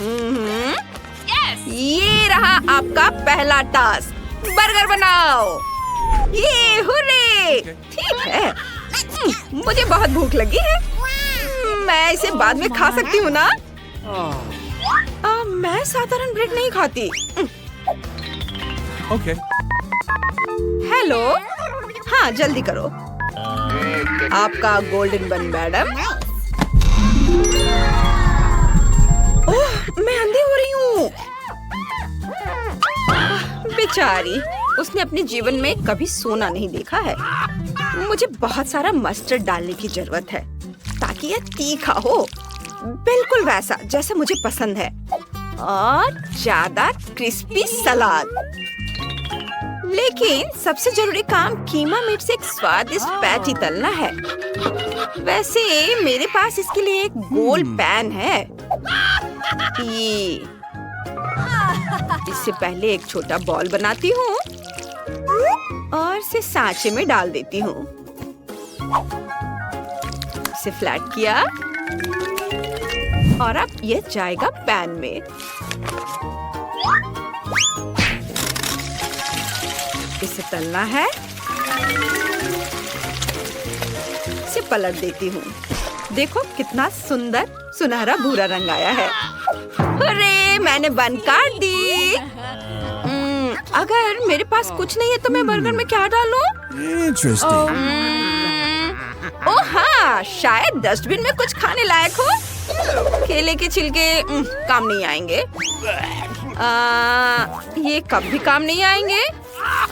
ये रहा आपका पहला टास्क, बर्गर बनाओ। ये हुर्रे! ठीक है। मुझे बहुत भूख लगी है। मैं इसे बाद में खा सकती हूँ ना? मैं साधारण ब्रेड नहीं खाती। Okay. हेलो, हाँ जल्दी करो। आपका गोल्डन बन मैडम। ओह, मैं अंधी हो रही हूँ। बेचारी, उसने अपने जीवन में कभी सोना नहीं देखा है। मुझे बहुत सारा मस्टर्ड डालने की जरूरत है ताकि यह तीखा हो, बिल्कुल वैसा जैसा मुझे पसंद है। और ज्यादा क्रिस्पी सलाद। लेकिन सबसे जरूरी काम कीमा मीट से एक स्वादिष्ट पैटी तलना है। वैसे मेरे पास इसके लिए एक गोल पैन है। ये इससे पहले एक छोटा बॉल बनाती हूँ और इसे सांचे में डाल देती हूँ। इसे फ्लैट किया और अब ये जाएगा पैन में। इसे तलना है। इसे पलट देती हूँ। देखो कितना सुंदर सुनहरा भूरा रंग आया है। अरे मैंने बन काट दी। अगर मेरे पास कुछ नहीं है तो मैं बर्गर में क्या डालूं? Interesting. ओह हाँ, शायद डस्टबिन में कुछ खाने लायक हो। केले के छिलके काम नहीं आएंगे। ये कब भी काम नहीं आएंगे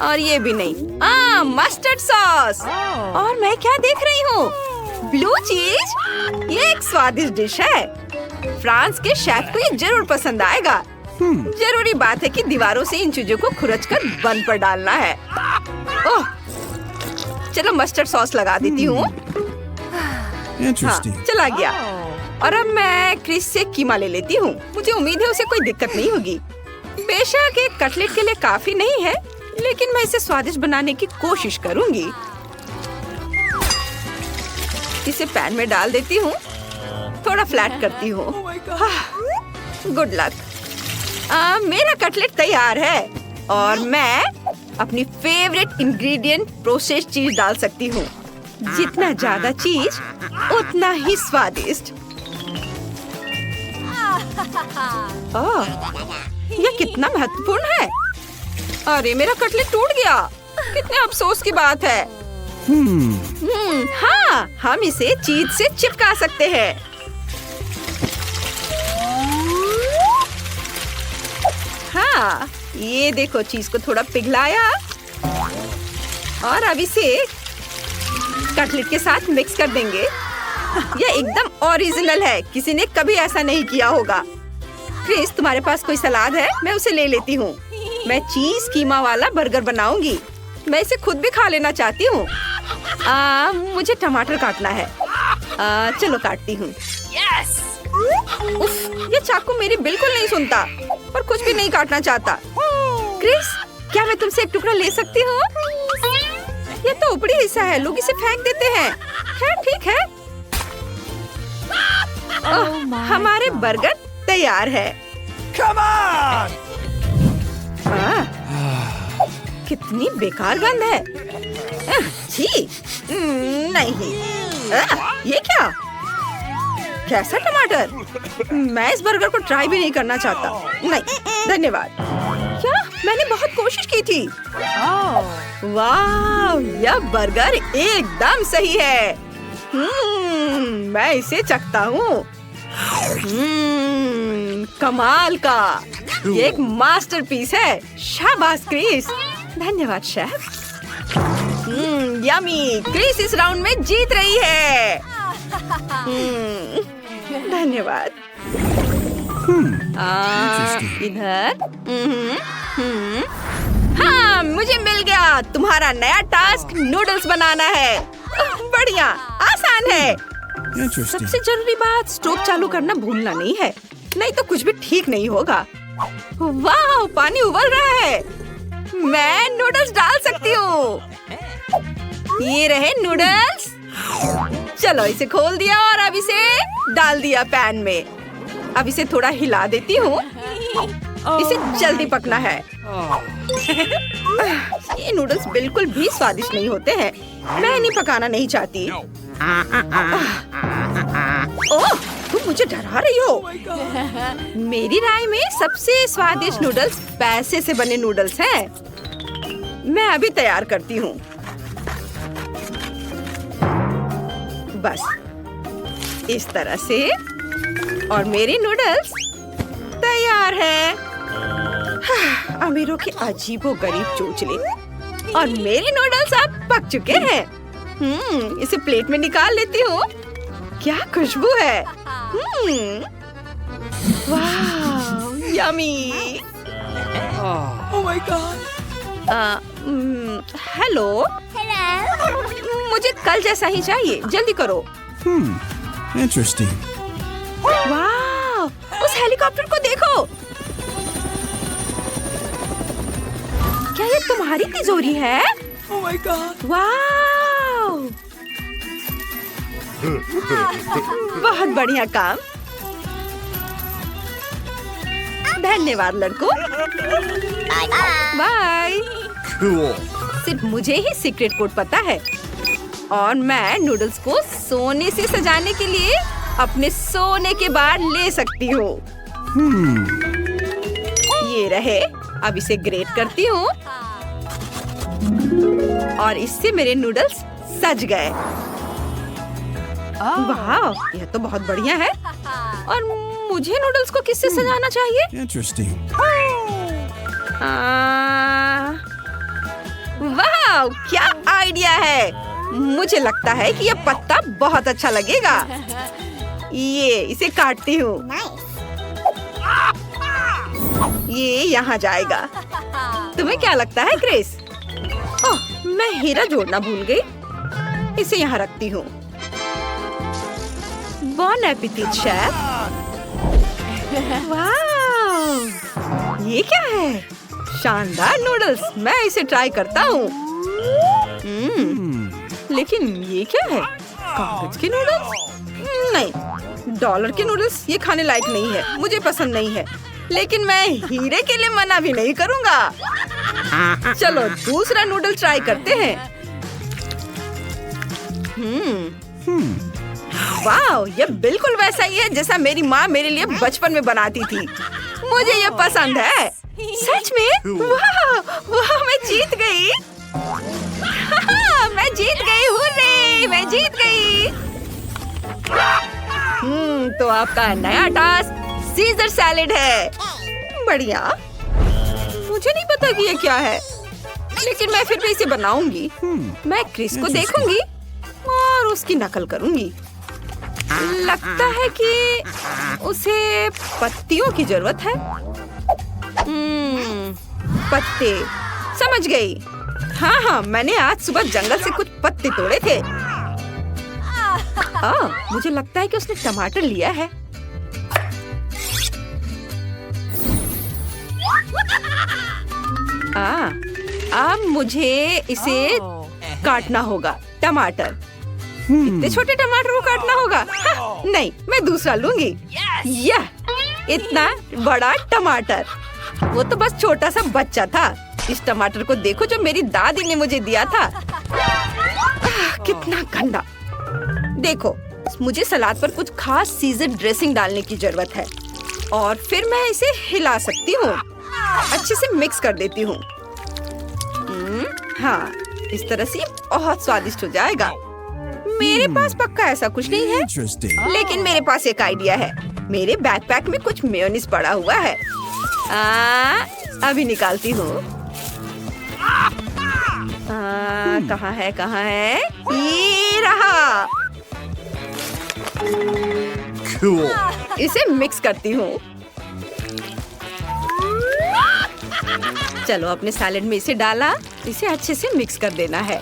और ये भी नहीं। Mustard sauce. और मैं क्या देख रही हूँ? ब्लू चीज। ये एक स्वादिष्ट डिश है। फ्रांस के शेफ को ये जरूर पसंद आएगा। जरूरी बात है कि दीवारों से इन चीजों को खुरचकर बन पर डालना है। ओह, चलो मस्टर्ड सॉस लगा देती हूँ। हाँ, चला गया। और अब मैं क्रिस से कीमा ले लेती हूँ। मुझे उम्मीद है उसे कोई दिक्कत नहीं होगी। बेशक एक कटलेट के लिए काफी नहीं है, लेकिन मैं इसे स्वादिष्ट बनाने की कोशिश करूंगी। इसे पैन में डाल देती हूँ। थोड़ा फ्लैट करती हूँ। Good luck. मेरा कटलेट तैयार है और मैं अपनी फेवरेट इंग्रेडिएंट प्रोसेस्ड चीज डाल सकती हूँ। जितना ज्यादा चीज उतना ही स्वादिष्ट। यह कितना महत्वपूर्ण है। अरे मेरा कटलेट टूट गया। कितने अफसोस की बात है। हाँ, हम इसे चीज से चिपका सकते हैं। हाँ, ये देखो चीज को थोड़ा पिघलाया और अब इसे कटलेट के साथ मिक्स कर देंगे। यह एकदम ओरिजिनल है। किसी ने कभी ऐसा नहीं किया होगा। क्रिस, तुम्हारे पास कोई सलाद है? मैं उसे ले लेती हूँ। मैं चीज कीमा वाला बर्गर बनाऊंगी। मैं इसे खुद भी खा लेना चाहती हूँ। मुझे टमाटर काटना है। चलो काटती हूँ। उफ, ये चाकू मेरी बिल्कुल नहीं सुनता और कुछ भी नहीं काटना चाहता। क्रिस, क्या मैं तुमसे एक टुकड़ा ले सकती हूँ? ये तो ऊपरी हिस्सा है, लोग इसे फेंक देते हैं। खैर ठीक है। हमारे बर्गर तैयार है। Come on! कितनी बेकार गंध है। छी, नहीं। ये क्या? कैसा टमाटर? मैं इस बर्गर को ट्राई भी नहीं करना चाहता। नहीं, धन्यवाद। क्या? मैंने बहुत कोशिश की थी। वाह, यह बर्गर एकदम सही है। मैं इसे चखता हूँ। कमाल का। ये एक मास्टरपीस है। शाबाश क्रिस। धन्यवाद शेफ। यमी। क्रिस इस राउंड में जीत रही है। धन्यवाद। इधर। हाँ, मुझे मिल गया। तुम्हारा नया टास्क नूडल्स बनाना है। बढ़िया, आसान है। सबसे जरूरी बात स्टोव चालू करना भूलना नहीं है, नहीं तो कुछ भी ठीक नहीं होगा। वाह, पानी उबल रहा है। मैं नूडल्स डाल सकती हूँ। ये रहे नूडल्स। चलो इसे खोल दिया और अब इसे डाल दिया पैन में। अब इसे थोड़ा हिला देती हूँ। इसे जल्दी पकना है। ये नूडल्स बिल्कुल भी स्वादिष्ट नहीं होते हैं। मैं इन्हें पकाना नहीं चाहती। ओह, तुम मुझे डरा रही हो। मेरी राय में सबसे स्वादिष्ट नूडल्स पैसे से बने नूडल्स हैं। मैं अभी तैयार करती हूँ। बस इस तरह से और मेरे नूडल्स तैयार हैं। अमीरों के अजीबोगरीब चोचले। और मेरे नूडल्स अब पक चुके हैं। इसे प्लेट में निकाल लेती हूँ। क्या खुशबू है। वाह, yummy. Oh my God. Hello. मुझे कल जैसा ही चाहिए। जल्दी करो। Interesting. वाह, उस हेलीकॉप्टर को देखो। क्या ये तुम्हारी तिजोरी है? Oh my God. वाह, बहुत बढ़िया काम। धन्यवाद लड़कों। बाय। Cool. सिर्फ मुझे ही सीक्रेट कोड पता है और मैं नूडल्स को सोने से सजाने के लिए अपने सोने के बार ले सकती हूँ। ये रहे। अब इसे ग्रेट करती हूँ और इससे मेरे नूडल्स सज गए। वाह, यह तो बहुत बढ़िया है। और मुझे नूडल्स को किससे सजाना चाहिए? Interesting. वाह, क्या आइडिया है। मुझे लगता है कि यह पत्ता बहुत अच्छा लगेगा। ये इसे काटती हूँ। ये यहाँ जाएगा। तुम्हें क्या लगता है क्रिस? ओह, मैं हीरा जोड़ना भूल गई। इसे यहाँ रखती हूँ। बॉन एपेटिट शेफ। वाह, ये क्या है? शानदार नूडल्स। मैं इसे ट्राई करता हूँ। लेकिन ये क्या है? कागज के नूडल्स? नहीं, डॉलर के नूडल्स ये खाने लायक नहीं है। मुझे पसंद नहीं है। लेकिन मैं हीरे के लिए मना भी नहीं करूँगा। चलो दूसरा नूडल ट्राई करते हैं। वाह, ये बिल्कुल वैसा ही है जैसा मेरी माँ मेरे लिए बचपन में बनाती थी। मुझे ये पसंद है। सच में? वाह, वाह, मैं जीत गई। मैं जीत गई। हुर्रे, मैं जीत गई। तो आपका नया टास्क सीजर सैलेड है। बढ़िया। मुझे नहीं पता कि ये क्या है, लेकिन मैं फिर भी इसे बनाऊंगी। मैं क्रिस को देखूंगी और उसकी नकल करूंगी। लगता है कि उसे पत्तियों की जरूरत है। पत्ते, समझ गई। हाँ, मैंने आज सुबह जंगल से कुछ पत्ते तोड़े थे। मुझे लगता है कि उसने टमाटर लिया है। अब मुझे इसे काटना होगा। टमाटर, इतने छोटे टमाटर को काटना होगा। नहीं, मैं दूसरा लूंगी। यह इतना बड़ा टमाटर। वो तो बस छोटा सा बच्चा था। इस टमाटर को देखो जो मेरी दादी ने मुझे दिया था। कितना गंदा। देखो, मुझे सलाद पर कुछ खास सीजन ड्रेसिंग डालने की जरूरत है और फिर मैं इसे हिला सकती हूँ। अच्छे से मिक्स कर देती हूँ। हाँ, इस तरह से बहुत स्वादिष्ट हो जाएगा। मेरे पास पक्का ऐसा कुछ नहीं है, लेकिन मेरे पास एक आइडिया है। मेरे बैकपैक में कुछ मेयोनीज पड़ा हुआ है। अभी निकालती हूँ। कहाँ है? ये रहा। Cool. इसे मिक्स करती हूँ। चलो अपने सैलेड में इसे डाला। इसे अच्छे से मिक्स कर देना है।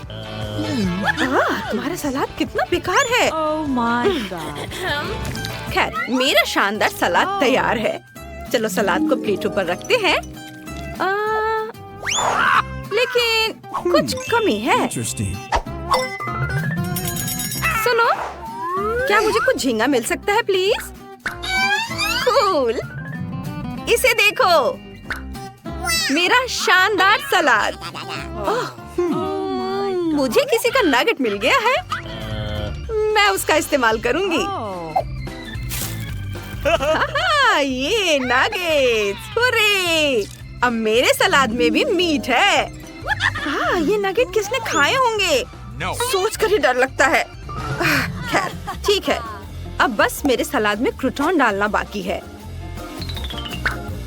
तुम्हारा सलाद कितना बेकार है। Oh my God. खैर, मेरा शानदार सलाद तैयार है। चलो सलाद को प्लेटों पर रखते हैं। लेकिन कुछ कमी है। Interesting. सुनो, क्या मुझे कुछ झींगा मिल सकता है प्लीज? कूल। इसे देखो, मेरा शानदार सलाद। मुझे किसी का नगेट मिल गया है, मैं उसका इस्तेमाल करूंगी। ये नगेट्स, हुर्रे! अब मेरे सलाद में भी मीट है। ये नगेट किसने खाए होंगे? सोच कर ही डर लगता है। खैर, ठीक है। अब बस मेरे सलाद में क्रूटॉन डालना बाकी है।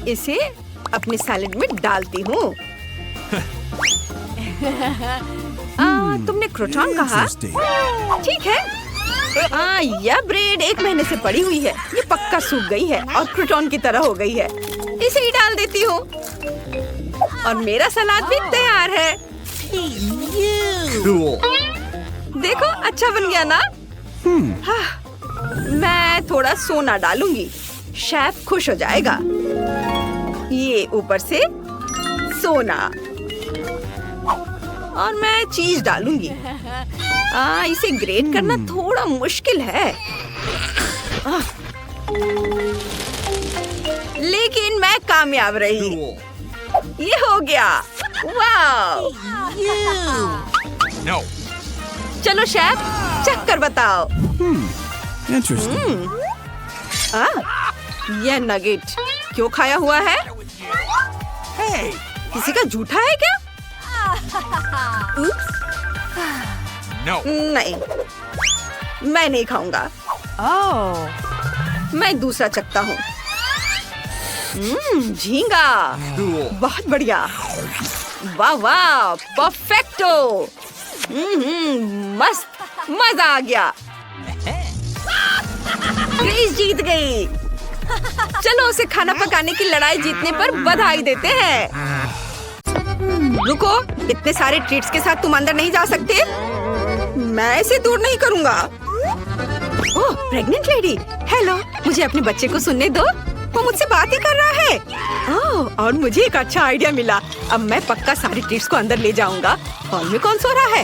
इसे अपने सैलेड में डालती हूँ। तुमने क्रूटॉन कहा? ठीक है। यह ब्रेड 1 महीने से पड़ी हुई है। ये पक्का सूख गई है और क्रूटॉन की तरह हो गई है। इसे ही डाल देती हूँ और मेरा सलाद भी तैयार है। Cool. देखो, अच्छा बन गया ना? मैं थोड़ा सोना डालूंगी, शेफ खुश हो जाएगा। ये ऊपर से सोना और मैं चीज डालूंगी। इसे ग्रेट करना थोड़ा मुश्किल है, लेकिन मैं कामयाब रही। Cool. ये हो गया। वाह! No. चलो शेफ, चख कर बताओ। Interesting. यह नगेट क्यों खाया हुआ है? किसी का झूठा है क्या? No. नहीं, मैं नहीं खाऊंगा। मैं दूसरा चखता हूँ। झींगा, Cool. बहुत बढ़िया। वाह वाह, परफेक्टो। मस्त, मजा आ गया। ग्रेस जीत गई। चलो उसे खाना पकाने की लड़ाई जीतने पर बधाई देते हैं। रुको, इतने सारे ट्रीट्स के साथ तुम अंदर नहीं जा सकते। मैं इसे दूर नहीं करूंगा। ओह, प्रेग्नेंट लेडी, हेलो। मुझे अपने बच्चे को सुनने दो, वो मुझसे बात ही कर रहा है। ओह, और मुझे एक अच्छा आइडिया मिला। अब मैं पक्का सारे ट्रीट्स को अंदर ले जाऊंगा। हॉल में कौन सो रहा है?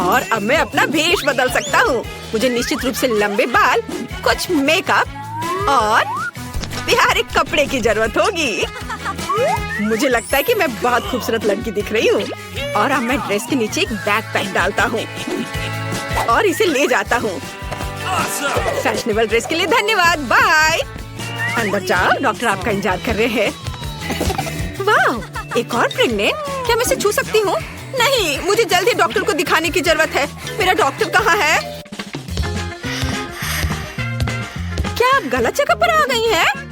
और अब मैं अपना भेष बदल सकता हूँ। मुझे निश्चित रूप से लंबे बाल, कुछ मेकअप और प्यारे कपड़े की जरूरत होगी। मुझे लगता है कि मैं बहुत खूबसूरत लड़की दिख रही हूँ। और अब मैं ड्रेस के नीचे एक बैकपैक डालता हूँ और इसे ले जाता हूँ। फैशनेबल ड्रेस के लिए धन्यवाद, बाय। अंदर जाओ, डॉक्टर आपका इंतजार कर रहे हैं। वाह, एक और प्रेग्नेंट। क्या मैं इसे छू सकती हूँ? नहीं, मुझे जल्द ही डॉक्टर को दिखाने की जरूरत है। मेरा डॉक्टर कहाँ है? क्या आप गलत जगह पर आ गई हैं?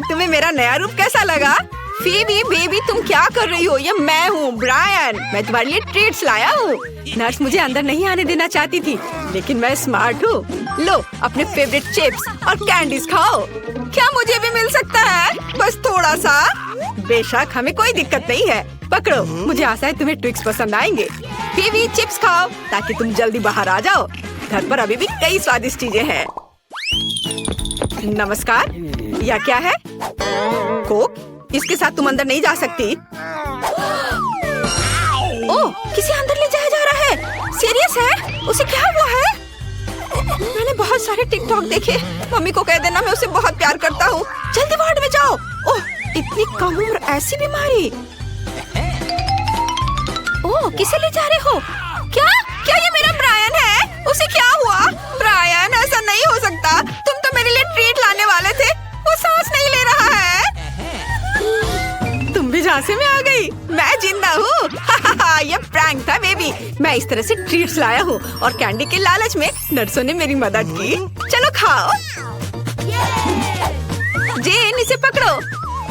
तुम्हें मेरा नया रूप कैसा लगा? फीबी बेबी, तुम क्या कर रही हो? ये मैं हूँ, ब्रायन। मैं तुम्हारे लिए ट्रीट्स लाया हूँ। नर्स मुझे अंदर नहीं आने देना चाहती थी, लेकिन मैं स्मार्ट हूँ। लो, अपने फेवरेट चिप्स और कैंडीज खाओ। क्या मुझे भी मिल सकता है? बस थोड़ा सा। बेशक, हमें कोई दिक्कत नहीं है। पकड़ो, मुझे आशा है तुम्हें ट्विक्स पसंद आएंगे। फीबी, चिप्स खाओ ताकि तुम जल्दी बाहर आ जाओ। घर पर अभी भी कई स्वादिष्ट चीजें हैं। नमस्कार, यह क्या है? कोक? इसके साथ तुम अंदर नहीं जा सकती। ओह, किसी अंदर ले जाया जा रहा है। सीरियस है? उसे क्या हुआ है? मैंने बहुत सारे टिकटॉक देखे। मम्मी को कह देना मैं उसे बहुत प्यार करता हूँ। जल्दी वार्ड में जाओ। ओह, इतनी कम उम्र, ऐसी बीमारी। ओह, किसे ले जा रहे हो? क्या क्या ये मेरा ब्रायन है? उसे क्या हुआ? ब्रायन, ऐसा नहीं हो सकता। तुम तो मेरे लिए ट्रीट लाने वाले थे। वो सांस नहीं ले रहा है। तुम भी झांसे में आ गई। मैं जिंदा हूँ। ये प्रैंक था बेबी। मैं इस तरह से ट्रीट्स लाया हूँ और कैंडी के लालच में नर्सों ने मेरी मदद की। चलो खाओ। जेन, इसे पकड़ो।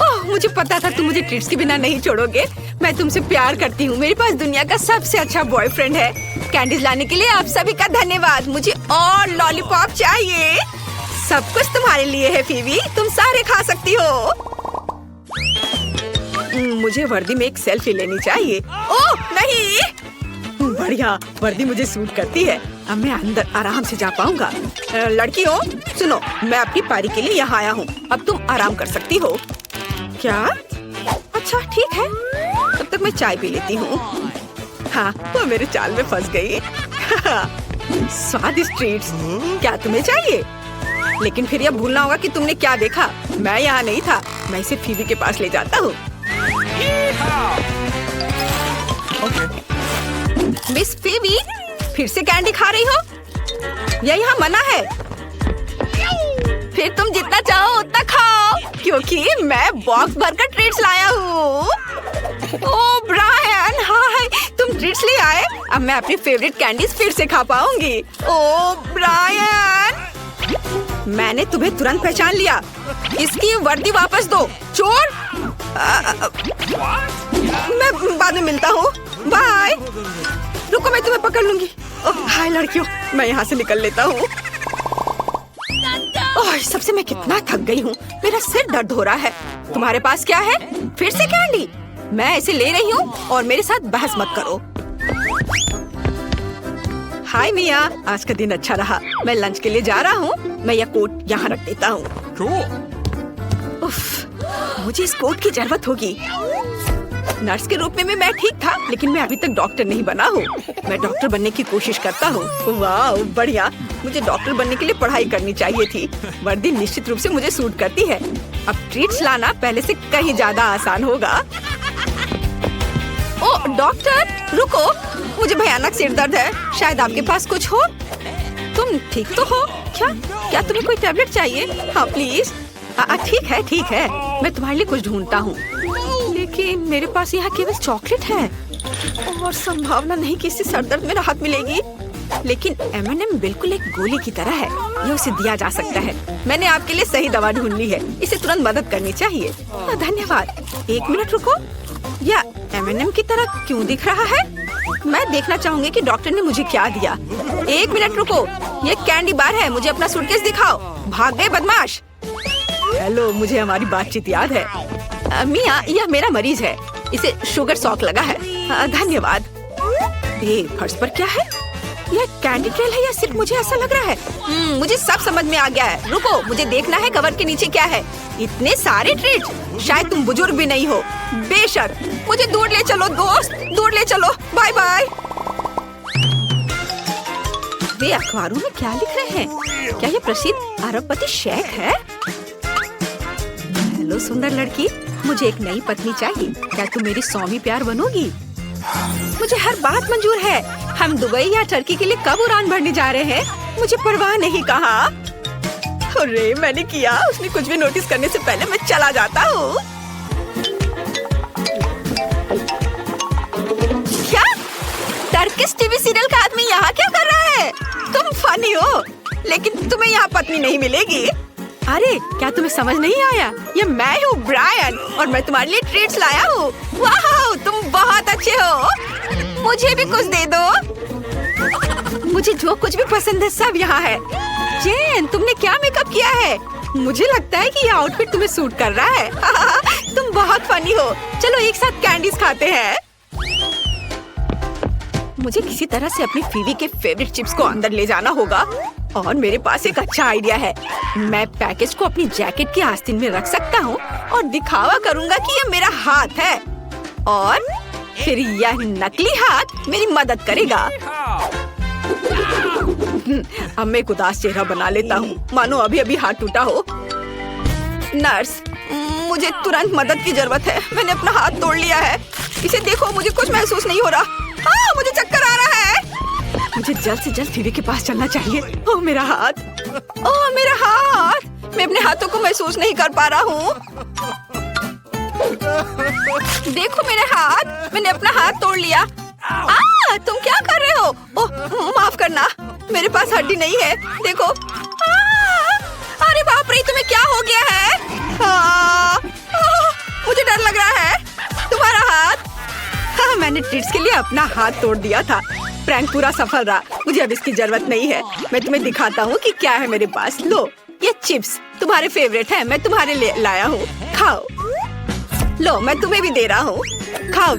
ओह, मुझे पता था तुम मुझे ट्रीट्स के बिना नहीं छोड़ोगे। मैं तुमसे प्यार करती हूँ। मेरे पास दुनिया का सबसे अच्छा बॉयफ्रेंड है। कैंडीज लाने के लिए आप सभी का धन्यवाद। मुझे और लॉलीपॉप चाहिए। सब कुछ तुम्हारे लिए है फीबी, तुम सारे खा सकती हो। मुझे वर्दी में एक सेल्फी लेनी चाहिए। ओह नहीं, बढ़िया, वर्दी मुझे सूट करती है। अब मैं अंदर आराम से जा पाऊंगा। लड़कियों, सुनो, मैं अपनी पारी के लिए यहाँ आया हूँ। अब तुम आराम कर सकती हो। क्या? अच्छा, ठीक है। तब तक मैं चाय पी लेती हूँ। हाँ, वो मेरे चाल में फंस गई। स्वादिष्ट ट्रीट्स, क्या तुम्हें चाहिए? लेकिन फिर यह भूलना होगा कि तुमने क्या देखा। मैं यहाँ नहीं था। मैं इसे फीबी के पास ले जाता हूँ। मिस फीबी, फिर से कैंडी खा रही हो? यह यहाँ मना है। फिर तुम जितना चाहो उतना खाओ, क्योंकि मैं बॉक्स भरकर ट्रीट्स लाया हूँ। ओह ब्रायन, हाय, तुम ट्रीट्स ले आए? अब मैं अपनी फेवरेट कैंडीज फिर से खा पाऊंगी। ओह ब्रायन, मैंने तुम्हें तुरंत पहचान लिया। इसकी वर्दी वापस दो, चोर। मैं बाद में मिलता हूँ, बाय। रुको, मैं तुम्हें पकड़ लूंगी। ओह हाय लड़कियों, मैं यहाँ से निकल लेता हूँ। ओह, सबसे मैं कितना थक गई हूँ। मेरा सिर दर्द हो रहा है। तुम्हारे पास क्या है? फिर से कैंडी? मैं इसे ले रही हूँ और मेरे साथ बहस मत करो। हाय मिया, आज का दिन अच्छा रहा। मैं लंच के लिए जा रहा हूँ। मैं यह कोट यहाँ रख देता हूँ। मुझे इस कोट की जरूरत होगी। नर्स के रूप में मैं ठीक था, लेकिन मैं अभी तक डॉक्टर नहीं बना हूँ। मैं डॉक्टर बनने की कोशिश करता हूँ। वाह बढ़िया, मुझे डॉक्टर बनने के लिए पढ़ाई करनी चाहिए थी। वर्दी निश्चित रूप से मुझे सूट करती है। अब ट्रीट्स लाना पहले से कहीं ज्यादा आसान होगा। ओ डॉक्टर, रुको, मुझे भयानक सिर दर्द है। शायद आपके पास कुछ हो। तुम ठीक तो हो? क्या तुम्हें कोई टैबलेट चाहिए? हाँ प्लीज। ठीक है, मैं तुम्हारे लिए कुछ ढूंढता हूँ। लेकिन मेरे पास यहाँ केवल चॉकलेट है और संभावना नहीं कि इससे सर दर्द में राहत मिलेगी। लेकिन M&M बिल्कुल एक गोली की तरह है, ये उसे दिया जा सकता है। मैंने आपके लिए सही दवा ढूंढ ली है, इसे तुरंत मदद करनी चाहिए। धन्यवाद। एक मिनट रुको, यह M&M की तरह क्यों दिख रहा है? मैं देखना चाहूंगी कि डॉक्टर ने मुझे क्या दिया। एक मिनट रुको, ये कैंडी बार है। मुझे अपना सूटकेस दिखाओ। भाग गए बदमाश। हेलो, मुझे हमारी बातचीत याद है। मिया, यह मेरा मरीज है। इसे शुगर शॉक लगा है। धन्यवाद। फर्श पर क्या है? यह कैंडी ट्रेल है या सिर्फ मुझे ऐसा लग रहा है? मुझे सब समझ में आ गया है। रुको, मुझे देखना है कवर के नीचे क्या है। इतने सारे ट्रीट। शायद तुम बुजुर्ग भी नहीं हो। बेशक, मुझे दूर ले चलो दोस्त, दूर ले चलो। Bye bye. वे अखबारों में क्या लिख रहे हैं? क्या ये प्रसिद्ध अरबपति शेख है? हेलो सुंदर लड़की, मुझे एक नई पत्नी चाहिए। क्या तुम मेरी स्वामी प्यार बनोगी? मुझे हर बात मंजूर है। हम दुबई या टर्की के लिए कब उड़ान भरने जा रहे हैं? मुझे परवाह नहीं। कहा? अरे मैंने किया। उसने कुछ भी नोटिस करने से पहले मैं चला जाता हूँ। क्या? टर्किश टीवी सीरियल का आदमी यहाँ क्या कर रहा है? तुम फनी हो, लेकिन तुम्हें यहाँ पत्नी नहीं मिलेगी। अरे क्या तुम्हें समझ नहीं आया? ये मैं हूँ ब्रायन और मैं तुम्हारे लिए ट्रीट्स लाया हूँ। वाह, तुम बहुत अच्छे हो। मुझे भी कुछ दे दो। मुझे जो कुछ भी पसंद है सब यहाँ है। जेन, तुमने क्या मेकअप किया है? मुझे लगता है कि ये आउटफिट तुम्हें सूट कर रहा है। तुम बहुत फनी हो। चलो एक साथ कैंडीज खाते हैं। मुझे किसी तरह से अपनी फीवी के फेवरेट चिप्स को अंदर ले जाना होगा। और मेरे पास एक अच्छा आइडिया है। मैं पैकेज को अपनी जैकेट के आस्तीन में रख सकता हूँ और दिखावा करूँगा कि ये मेरा हाथ है। और फिर यह नकली हाथ मेरी मदद करेगा। अब मैं एक उदास चेहरा बना लेता हूँ, मानो अभी अभी हाथ टूटा हो। नर्स, मुझे तुरंत मदद की जरूरत है। मैंने अपना हाथ तोड़ लिया है। इसे देखो, मुझे कुछ महसूस नहीं हो रहा। मुझे चक्कर आ रहा है। मुझे जल्द से जल्द फीवी के पास चलना चाहिए। ओह मेरा हाथ, ओह मेरा हाथ। मैं अपने हाथों को महसूस नहीं कर पा रहा हूँ। देखो मेरे हाथ, मैंने अपना हाथ तोड़ लिया। तुम क्या कर रहे हो? ओह माफ करना, मेरे पास हड्डी नहीं है। देखो। अरे बाप रे, तुम्हें क्या हो गया है? मुझे डर लग रहा है। तुम्हारा हाथ। मैंने ट्रीट्स के लिए अपना हाथ तोड़ दिया था। प्रैंक पूरा सफल रहा। मुझे अब इसकी जरूरत नहीं है। मैं तुम्हें दिखाता हूँ कि क्या है मेरे पास। लो, ये चिप्स तुम्हारे फेवरेट हैं। मैं तुम्हारे लिए लाया हूँ, खाओ। लो, मैं तुम्हें भी दे रहा हूँ, खाओ।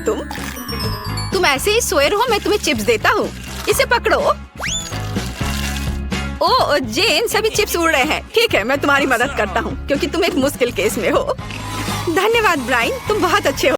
तुम ऐसे ही सोए रहो, मैं तुम्हें चिप्स देता हूँ। इसे पकड़ो। ओ जेन, सभी चिप्स उड़ रहे हैं। ठीक है, मैं तुम्हारी मदद करता हूँ क्योंकि तुम एक मुश्किल केस में हो। धन्यवाद ब्रायन, तुम बहुत अच्छे हो।